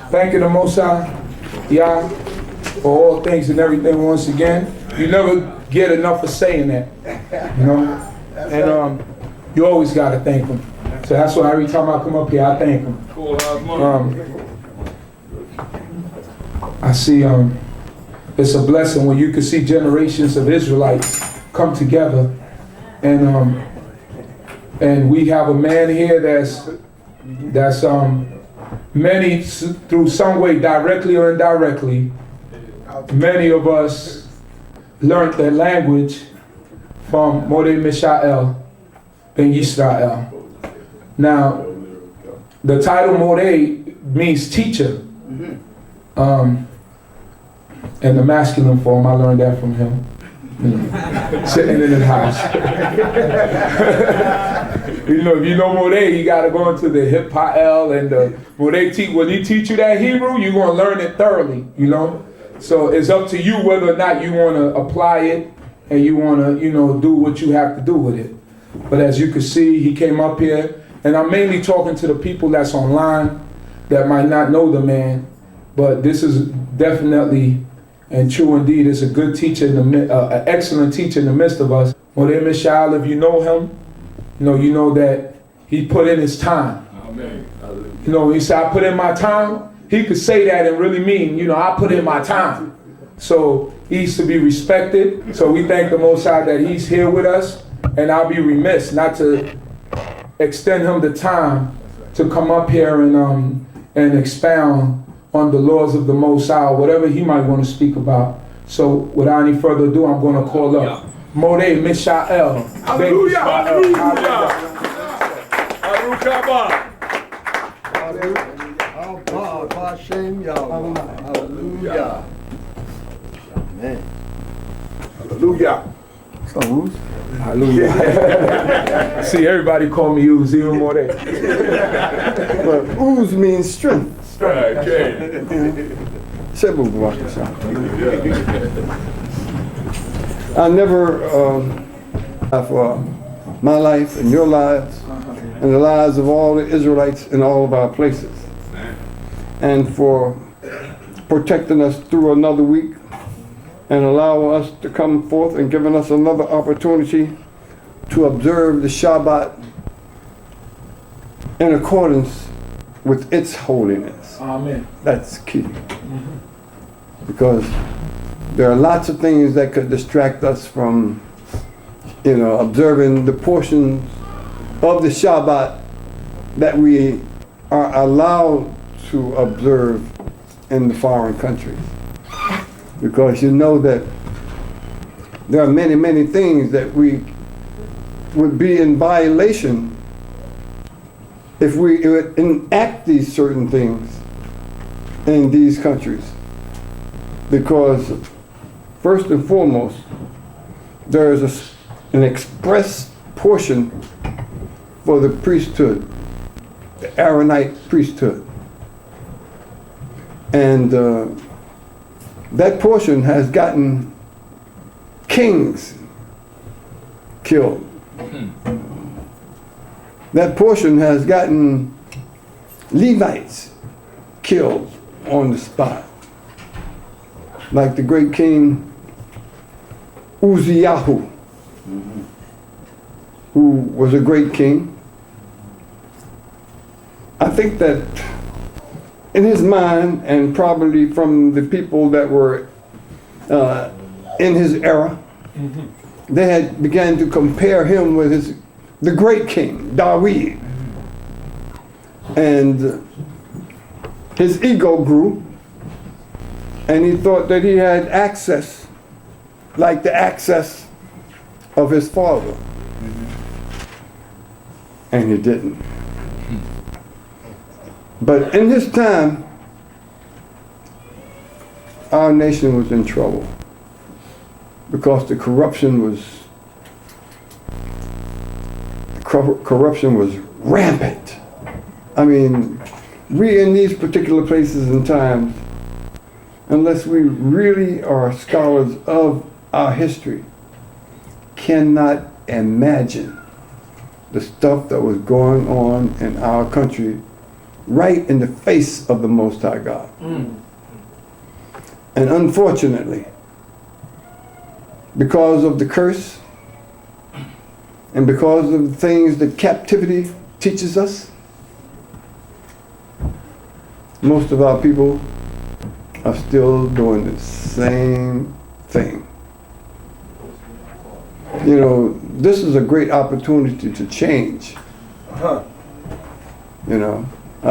Thanking the Most High, Yah, for all things and everything once again. You never get enough of saying that, you know? And you always got to thank him. So that's why every time I come up here, I thank him. I see it's a blessing when you can see generations of Israelites come together, and we have a man here that's many, through some way, directly or indirectly, many of us learned that language from Moreh Meshael Yisrael. Now, the title Moreh means teacher. And the masculine form, I learned that from him. Sitting in his house. You know, if you know Moreh, you got to go into the Hip Ha'el and the Moreh when he teach you that Hebrew, you're going to learn it thoroughly, you know. So it's up to you whether or not you want to apply it and you want to, you know, do what you have to do with it. But as you can see, he came up here, and I'm mainly talking to the people that's online that might not know the man, but this is definitely and true indeed. It's a good teacher, an excellent teacher in the midst of us. Moreh Meshael, if you know him, you know that he put in his time. Amen. You know, when he said, I put in my time, he could say that and really mean, you know, I put in my time. So he's to be respected. So we thank the Most High that he's here with us, and I'll be remiss not to extend him the time to come up here and expound on the laws of the Most High, whatever he might want to speak about. So without any further ado, I'm going to call up Moreh Meshael. Hallelujah! Hallelujah! Hallelujah! Hallelujah! Amen. Hallelujah! Hallelujah. See, everybody call me Ooze, even Moreh. But Ooze means strength. Okay. I never, for my life and your lives and the lives of all the Israelites in all of our places, and for protecting us through another week and allow us to come forth and giving us another opportunity to observe the Shabbat in accordance with its holiness. Amen. That's key. Because there are lots of things that could distract us from, you know, observing the portions of the Shabbat that we are allowed to observe in the foreign countries. Because you know that there are many, many things that we would be in violation if we enact these certain things in these countries. Because first and foremost, there is an express portion for the priesthood, the Aaronite priesthood. And that portion has gotten kings killed. That portion has gotten Levites killed on the spot. Like the great king Uzziyahu, who was a great king. I think that in his mind, and probably from the people that were in his era, they had began to compare him with the great king, David. And his ego grew, and he thought that he had access, like the access of his father. And he didn't. But in his time, our nation was in trouble because the corruption was rampant. I mean, we in these particular places and times, unless we really are scholars of our history, cannot imagine the stuff that was going on in our country right in the face of the Most High God. And unfortunately, because of the curse and because of the things that captivity teaches us, most of our people are still doing the same thing. You know, this is a great opportunity to change. You know,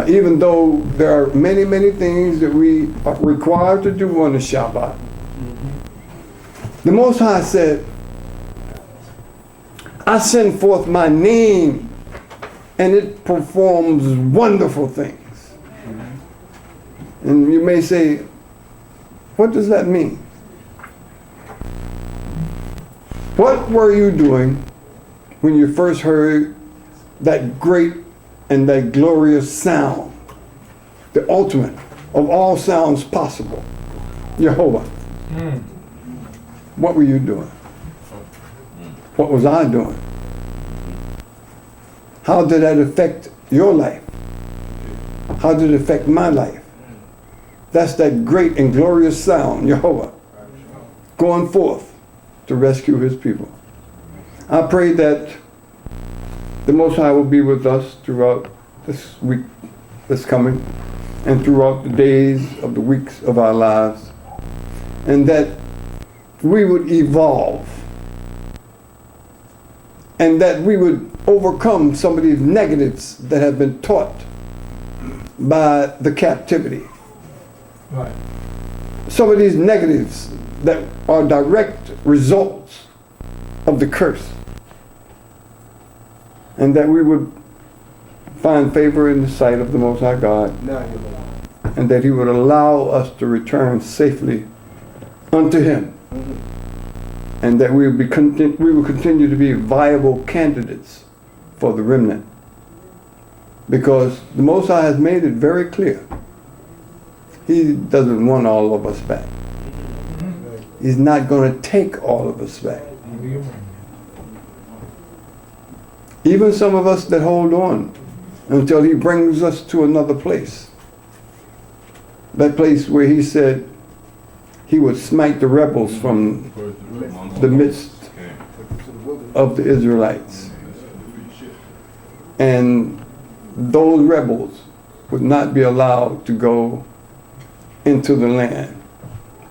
even though there are many, many things that we are required to do on the Shabbat, the Most High said, I send forth my name and it performs wonderful things. And you may say, what does that mean? What were you doing when you first heard that great and that glorious sound, the ultimate of all sounds possible, Jehovah? What were you doing? What was I doing? How did that affect your life? How did it affect my life? That's that great and glorious sound, Jehovah, going forth to rescue his people. I pray that the Most High will be with us throughout this week that's coming and throughout the days of the weeks of our lives, and that we would evolve and that we would overcome some of these negatives that have been taught by the captivity. Right. Some of these negatives that are direct results of the curse, and that we would find favor in the sight of the Most High God, and that he would allow us to return safely unto him, and that we will continue to be viable candidates for the remnant, because the Most High has made it very clear he doesn't want all of us back. He's not going to take all of us back. Even some of us that hold on until he brings us to another place. That place where he said he would smite the rebels from the midst of the Israelites. And those rebels would not be allowed to go into the land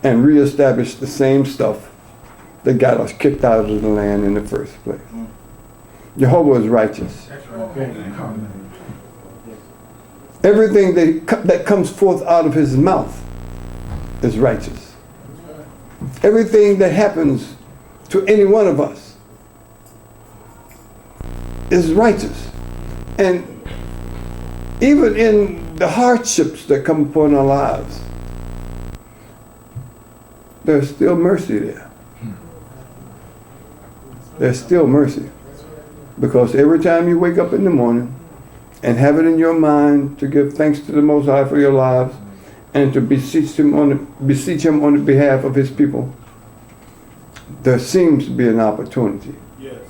and reestablish the same stuff that got us kicked out of the land in the first place. Jehovah is righteous. Everything that comes forth out of his mouth is righteous. Everything that happens to any one of us is righteous. And even in the hardships that come upon our lives, there's still mercy there. There's still mercy. Because every time you wake up in the morning and have it in your mind to give thanks to the Most High for your lives and to beseech him on the behalf of his people, there seems to be an opportunity. Yes.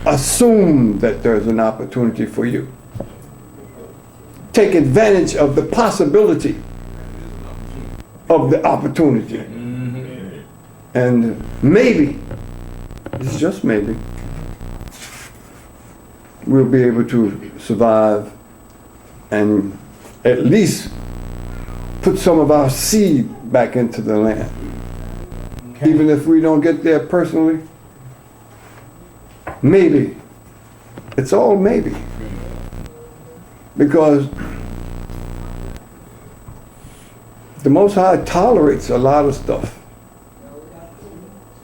Assume that there's an opportunity for you. Take advantage of the possibility of the opportunity. And maybe, it's just maybe, we'll be able to survive and at least put some of our seed back into the land. Okay. Even if we don't get there personally, maybe. It's all maybe. Because the Most High tolerates a lot of stuff.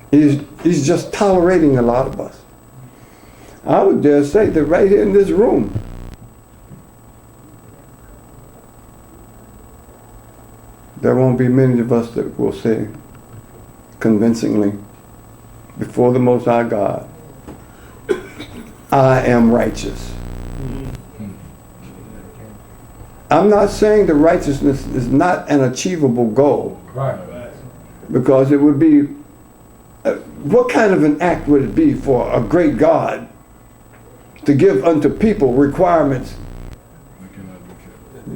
He's just tolerating a lot of us. I would dare say that right here in this room, there won't be many of us that will say convincingly before the Most High God, I am righteous. I'm not saying that righteousness is not an achievable goal. Right. Because it would be, what kind of an act would it be for a great God to give unto people requirements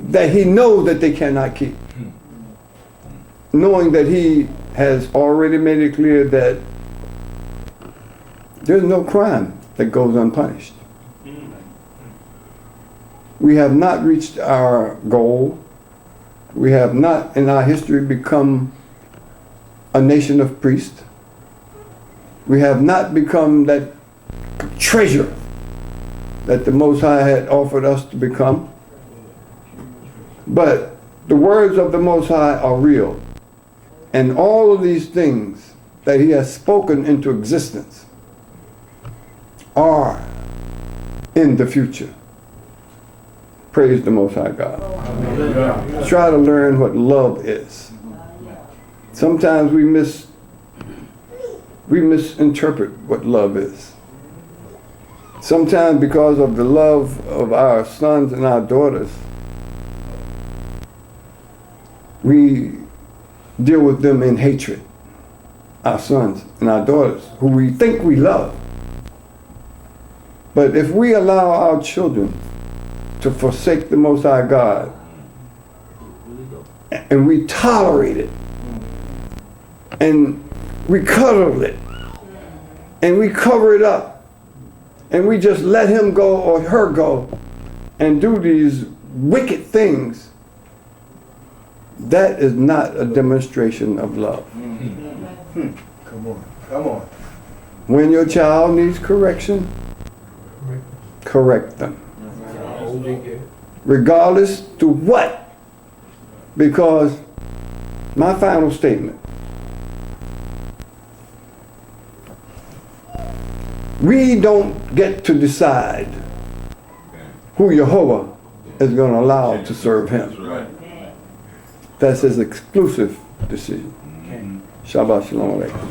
that he knows that they cannot keep. Knowing that he has already made it clear that there's no crime that goes unpunished. We have not reached our goal. We have not in our history become a nation of priests. We have not become that treasure that the Most High had offered us to become. But the words of the Most High are real. And all of these things that he has spoken into existence are in the future. Praise the Most High God. Try to learn what love is. Sometimes we misinterpret what love is. Sometimes because of the love of our sons and our daughters, we deal with them in hatred. Our sons and our daughters, who we think we love. But if we allow our children to forsake the Most High God, and we tolerate it, and we cuddle it, and we cover it up, and we just let him go or her go and do these wicked things, that is not a demonstration of love. Come on. Come on. When your child needs correction, correct them. Regardless to what. Because my final statement, we don't get to decide who Jehovah is going to allow to serve him. That's his exclusive decision. Shabbat Shalom Aleichem.